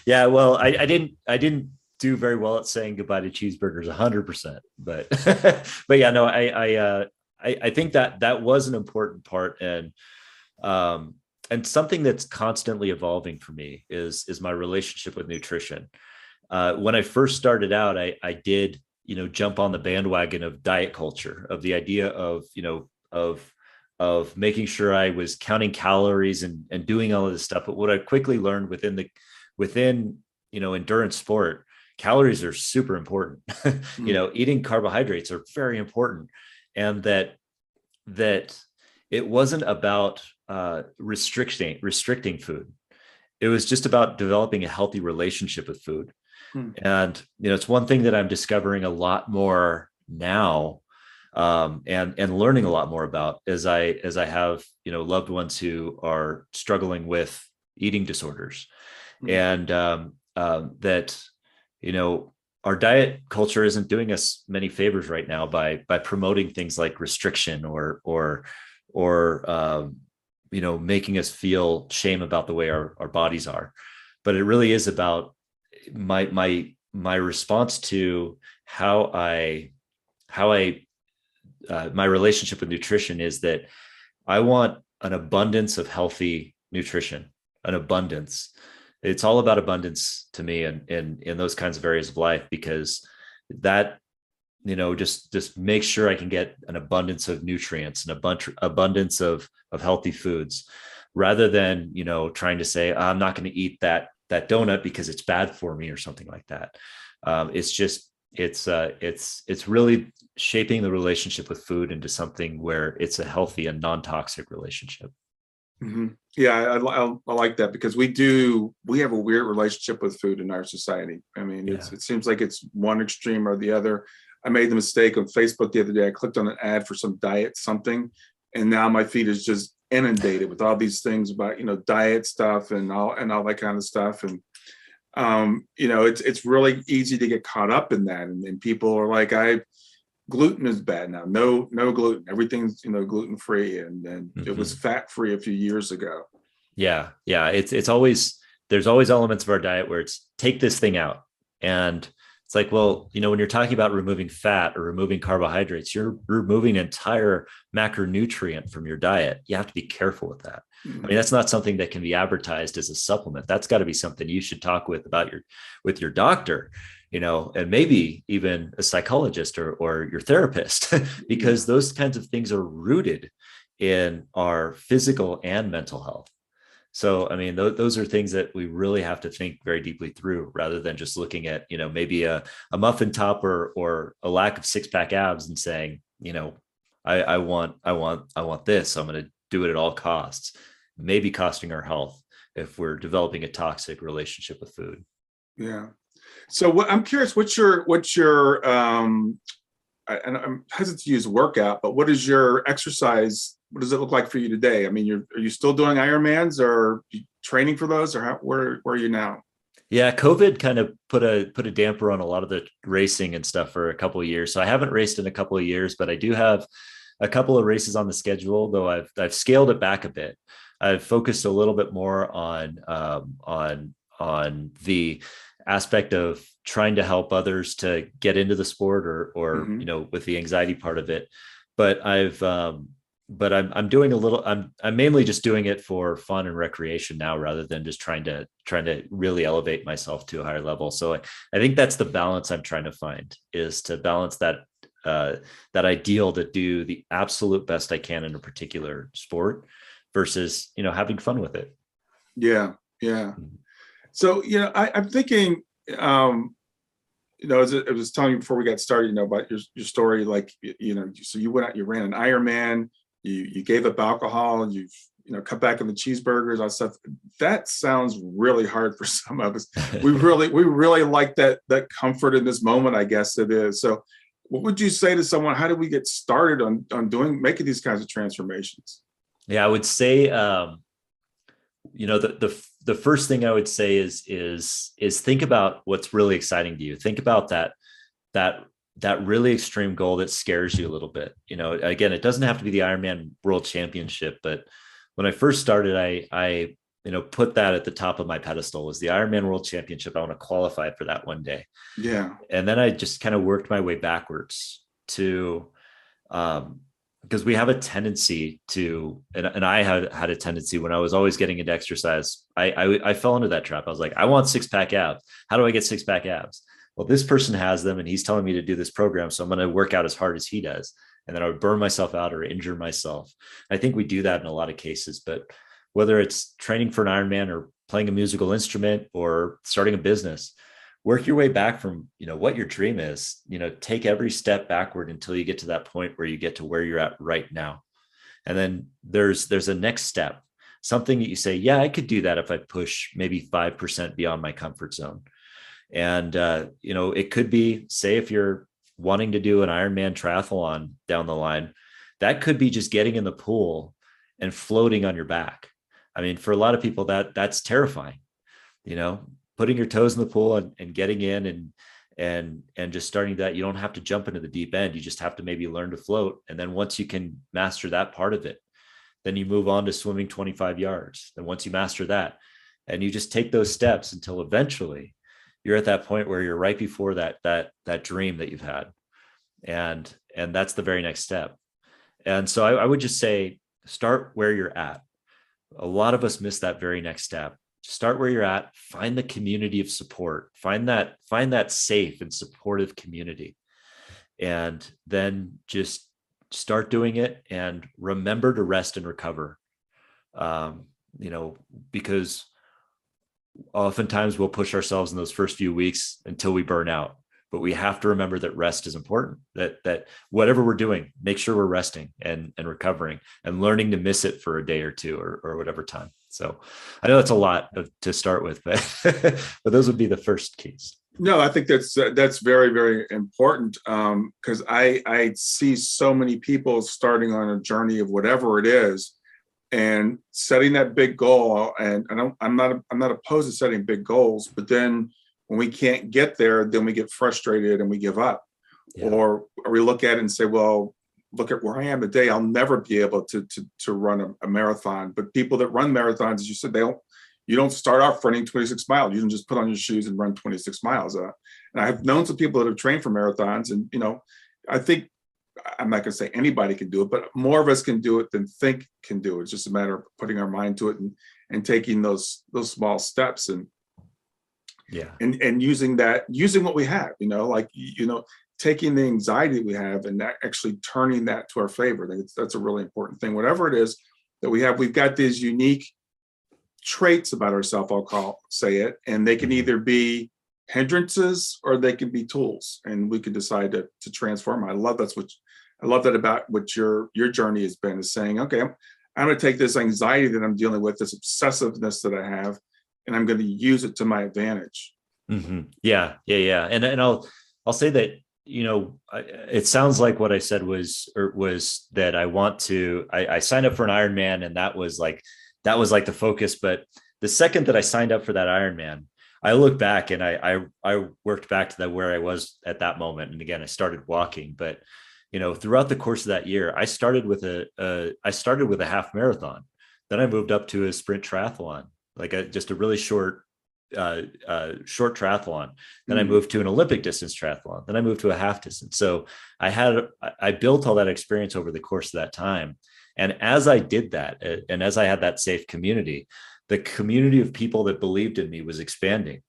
Yeah, well, I didn't do very well at saying goodbye to cheeseburgers 100%, but but yeah, no, I think that was an important part, and something that's constantly evolving for me is my relationship with nutrition. When I first started out, I did, jump on the bandwagon of diet culture, of the idea of making sure I was counting calories and doing all of this stuff. But what I quickly learned within endurance sport, calories are super important. Eating carbohydrates are very important, and that it wasn't about restricting food. It was just about developing a healthy relationship with food. And it's one thing that I'm discovering a lot more now, and learning a lot more about as I have loved ones who are struggling with eating disorders, and that our diet culture isn't doing us many favors right now by promoting things like restriction or making us feel shame about the way our bodies are. But it really is about my response to how my relationship with nutrition is that I want an abundance of healthy nutrition, an abundance. It's all about abundance to me, and in those kinds of areas of life, because that, just make sure I can get an abundance of nutrients and abundance of healthy foods, rather than, trying to say, I'm not going to eat that donut because it's bad for me or something like that. It's really shaping the relationship with food into something where it's a healthy and non-toxic relationship. Mm-hmm. Yeah, I like that, because we have a weird relationship with food in our society. I mean, it seems like it's one extreme or the other. I made the mistake on Facebook the other day. I clicked on an ad for some diet something, and now my feed is just inundated with all these things about diet stuff and all that kind of stuff. And it's really easy to get caught up in that, and people are like, gluten is bad now. No gluten. Everything's gluten free, and it was fat free a few years ago. Yeah. It's always, there's always elements of our diet where it's take this thing out, and it's like, well, when you're talking about removing fat or removing carbohydrates, you're removing an entire macronutrient from your diet. You have to be careful with that. I mean, that's not something that can be advertised as a supplement. That's got to be something you should talk with your doctor, and maybe even a psychologist or your therapist, because those kinds of things are rooted in our physical and mental health. So, I mean, those are things that we really have to think very deeply through, rather than just looking at, maybe a muffin top or a lack of six-pack abs and saying, I want this. So I'm going to do it at all costs, maybe costing our health if we're developing a toxic relationship with food. Yeah. So I'm curious, and I'm hesitant to use workout, but what is your exercise? What does it look like for you today? I mean, are you still doing Ironmans, or are you training for those, or where are you now? Yeah, COVID kind of put a damper on a lot of the racing and stuff for a couple of years. So I haven't raced in a couple of years, but I do have a couple of races on the schedule, though I've scaled it back a bit. I've focused a little bit more on the aspect of trying to help others to get into the sport, or Mm-hmm. with the anxiety part of it. But I'm doing a little, I'm mainly just doing it for fun and recreation now, rather than just trying to really elevate myself to a higher level. So I think that's the balance I'm trying to find, is to balance that ideal to do the absolute best I can in a particular sport versus, having fun with it. Yeah. Yeah. So, I'm thinking, as I was telling you before we got started, about your story, like, so you went out, you ran an Ironman, you gave up alcohol, and you've, cut back on the cheeseburgers, all that stuff. That sounds really hard for some of us. We really like that comfort in this moment, I guess it is. So what would you say to someone? How do we get started on making these kinds of transformations? Yeah, I would say, the first thing I would say is think about what's really exciting to you. Think about that really extreme goal that scares you a little bit. Again, it doesn't have to be the Ironman World Championship, but when I first started, I put that at the top of my pedestal, was the Ironman World Championship. I want to qualify for that one day. Yeah. And then I just kind of worked my way backwards to, because we have a tendency to, and I had a tendency when I was always getting into exercise, I fell into that trap. I was like, I want 6-pack abs. How do I get 6-pack abs? Well, this person has them and he's telling me to do this program, so I'm going to work out as hard as he does. And then I would burn myself out or injure myself. I think we do that in a lot of cases, but whether it's training for an Ironman or playing a musical instrument or starting a business, work your way back from, what your dream is. Take every step backward until you get to that point where you get to where you're at right now. And then there's a next step, something that you say, yeah, I could do that if I push maybe 5% beyond my comfort zone. And, it could be, say, if you're wanting to do an Ironman triathlon down the line, that could be just getting in the pool and floating on your back. I mean, for a lot of people, that's terrifying, putting your toes in the pool and getting in and just starting that. You don't have to jump into the deep end. You just have to maybe learn to float. And then once you can master that part of it, then you move on to swimming 25 yards. And once you master that, and you just take those steps until eventually you're at that point where you're right before that dream that you've had. And that's the very next step. And so I would just say, start where you're at. A lot of us miss that very next step. Start where you're at, find the community of support, find that safe and supportive community. And then just start doing it, and remember to rest and recover. Because oftentimes we'll push ourselves in those first few weeks until we burn out, but we have to remember that rest is important, that whatever we're doing, make sure we're resting and recovering and learning to miss it for a day or two or whatever time. So I know that's a lot to start with, but but those would be the first keys. No, I think that's very, very important, because I see so many people starting on a journey of whatever it is, and setting that big goal. And I'm not opposed to setting big goals, but then when we can't get there, then we get frustrated and we give up. Yeah. Or we look at it and say, well, look at where I am today. I'll never be able to run a marathon. But people that run marathons, as you said, you don't start off running 26 miles. You can just put on your shoes and run 26 miles. And I have known some people that have trained for marathons, and I think, I'm not going to say anybody can do it, but more of us can do it than think can do it. It's just a matter of putting our mind to it and taking those small steps and using what we have, taking the anxiety we have and actually turning that to our favor. I think that's a really important thing. Whatever it is that we have, we've got these unique traits about ourselves, say it, and they can either be hindrances or they can be tools, and we can decide to transform them. I love that about what your journey has been, is saying, okay, I'm going to take this anxiety that I'm dealing with, this obsessiveness that I have, and I'm going to use it to my advantage. Yeah. And I'll say that, it sounds like what I said was that I signed up for an Ironman, and that was like the focus. But the second that I signed up for that Ironman, I look back and I worked back to that where I was at that moment. And again, I started walking, but throughout the course of that year, I started with a half marathon. Then I moved up to a sprint triathlon, just a really short triathlon. Then I moved to an Olympic distance triathlon. Then I moved to a half distance. So I built all that experience over the course of that time. And as I did that, and as I had that safe community, the community of people that believed in me was expanding,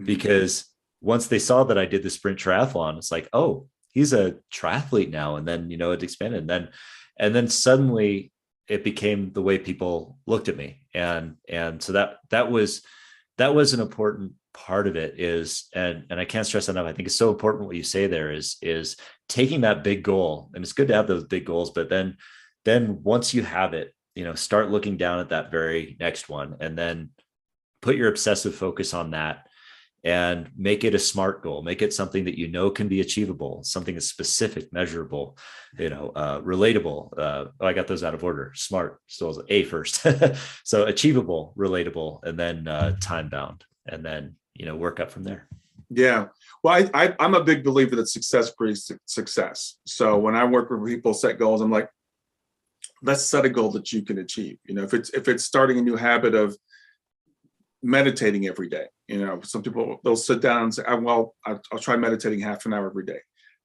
because once they saw that I did the sprint triathlon, it's like, oh, he's a triathlete now. And then, it expanded. And then suddenly it became the way people looked at me. And so that was an important part of it, and I can't stress enough. I think it's so important what you say there is taking that big goal. And it's good to have those big goals, but then once you have it, start looking down at that very next one, and then put your obsessive focus on that, and make it a SMART goal. Make it something that can be achievable, something that's specific, measurable, relatable. I got those out of order. SMART still is A first. So achievable, relatable, and then time bound, and then work up from there. Yeah. Well, I'm a big believer that success breeds success. So when I work with people set goals, I'm like, let's set a goal that you can achieve. If it's starting a new habit of meditating every day, some people, they'll sit down and say, I'll try meditating half an hour every day.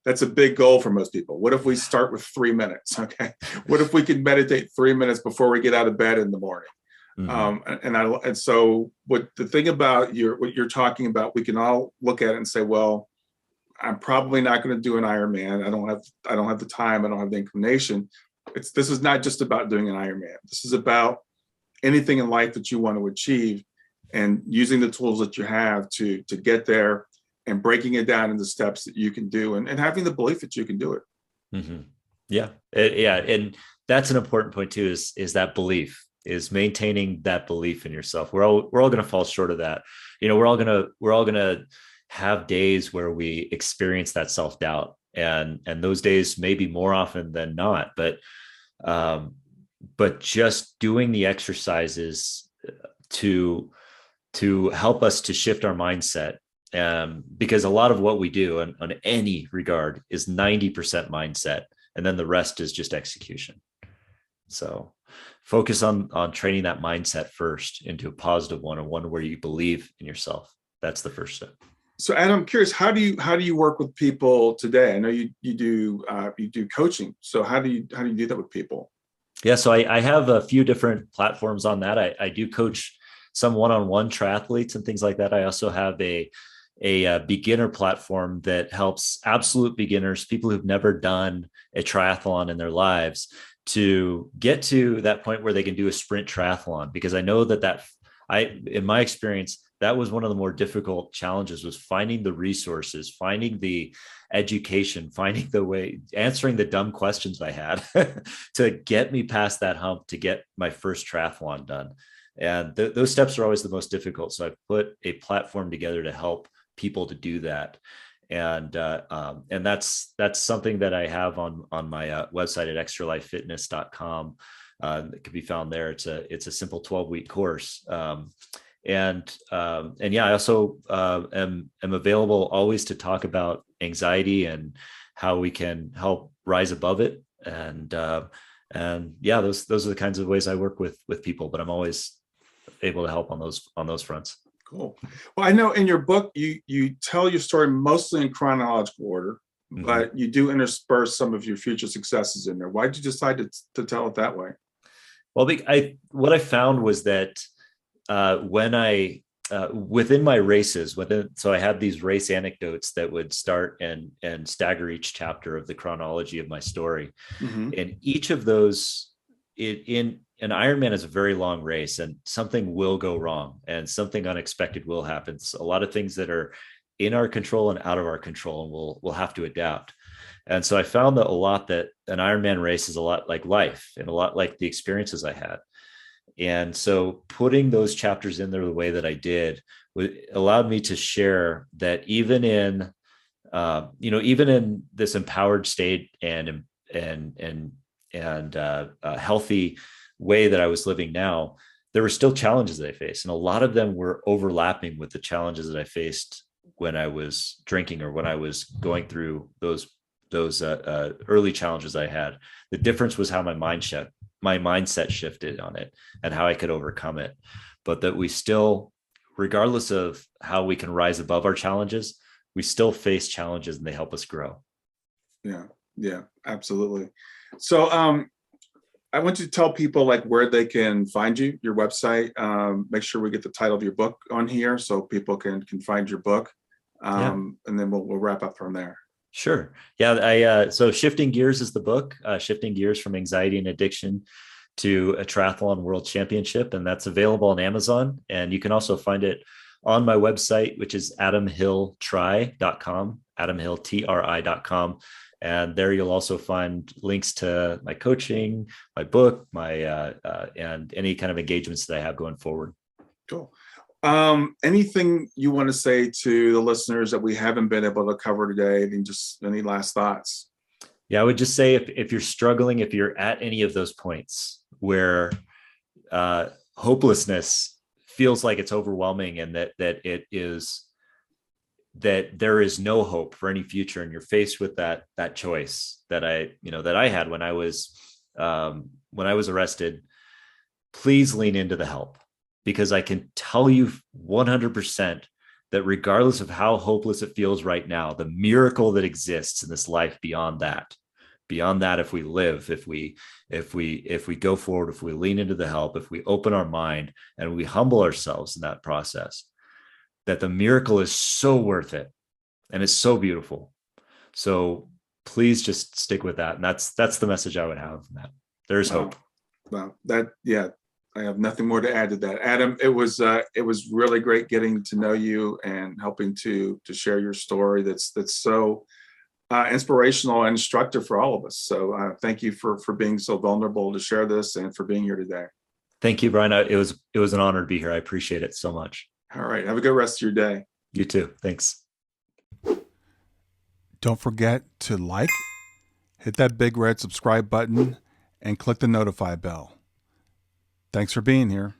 That's a big goal for most people. What if we start with 3 minutes? Okay. What if we can meditate 3 minutes before we get out of bed in the morning? So what the thing about what you're talking about, we can all look at it and say, well, I'm probably not going to do an Ironman. I don't have the time. I don't have the inclination. This is not just about doing an Ironman. This is about anything in life that you want to achieve, and using the tools that you have to get there, and breaking it down into steps that you can do, and having the belief that you can do it. Yeah. And that's an important point too, is that belief, is maintaining that belief in yourself. We're all going to fall short of that. We're all going to have days where we experience that self-doubt, and those days may be more often than not, but just doing the exercises to help us to shift our mindset, because a lot of what we do on any regard is 90% mindset, and then the rest is just execution. So focus on training that mindset first into a positive one, and one where you believe in yourself. That's the first step. So, Adam, I'm curious, how do you work with people today? I know you do coaching. So how do you do that with people? Yeah, so I have a few different platforms on that. I do coach some one-on-one triathletes and things like that. I also have a beginner platform that helps absolute beginners, people who've never done a triathlon in their lives, to get to that point where they can do a sprint triathlon. Because I know in my experience, that was one of the more difficult challenges, was finding the resources, finding the education, finding the way, answering the dumb questions I had to get me past that hump, to get my first triathlon done. And those steps are always the most difficult. So I've put a platform together to help people to do that. And that's something that I have on my website at extralifefitness.com. It can be found there. It's a simple 12-week course. And yeah, I also am available always to talk about anxiety and how we can help rise above it. And yeah, those are the kinds of ways I work with people, but I'm always able to help on those fronts. Cool. Well, I know in your book, you tell your story mostly in chronological order, but you do intersperse some of your future successes in there. Why did you decide to tell it that way? Well, what I found was that when within my races, so I had these race anecdotes that would start and stagger each chapter of the chronology of my story. And each of those, in an Ironman is a very long race, and something will go wrong and something unexpected will happen. So a lot of things that are in our control and out of our control, and we'll have to adapt. And so I found that an Ironman race is a lot like life, and a lot like the experiences I had. And so putting those chapters in there the way that I did allowed me to share that even in, even in this empowered state and a healthy way that I was living now, there were still challenges that I faced. And a lot of them were overlapping with the challenges that I faced when I was drinking or when I was going through those early challenges I had. The difference was how my mindset shifted on it and how I could overcome it. But that we still, regardless of how we can rise above our challenges, we still face challenges and they help us grow. Yeah, absolutely. So I want you to tell people like where they can find you, your website. Make sure we get the title of your book on here so people can find your book. And then we'll wrap up from there. Sure. Yeah. So Shifting Gears is the book, Shifting Gears from Anxiety and Addiction to a Triathlon World Championship. And that's available on Amazon. And you can also find it on my website, which is adamhilltri.com, adamhilltri.com. And there you'll also find links to my coaching, my book, and any kind of engagements that I have going forward. Cool. Anything you want to say to the listeners that we haven't been able to cover today? And just any last thoughts? Yeah, I would just say if you're struggling, if you're at any of those points where hopelessness feels like it's overwhelming and that there is no hope for any future, and you're faced with that choice that I had when I was arrested, please lean into the help, because I can tell you 100% that regardless of how hopeless it feels right now, the miracle that exists in this life beyond that, if we live, if we go forward, if we lean into the help, if we open our mind and we humble ourselves in that process, that the miracle is so worth it and it's so beautiful. So please just stick with that. And that's the message I would have, Matt. There's hope. Wow. I have nothing more to add to that. Adam, it was really great getting to know you and helping to share your story. That's so inspirational and instructive for all of us. So thank you for being so vulnerable to share this and for being here today. Thank you, Brian. It was an honor to be here. I appreciate it so much. All right. Have a good rest of your day. You too. Thanks. Don't forget to hit that big red subscribe button, and click the notify bell. Thanks for being here.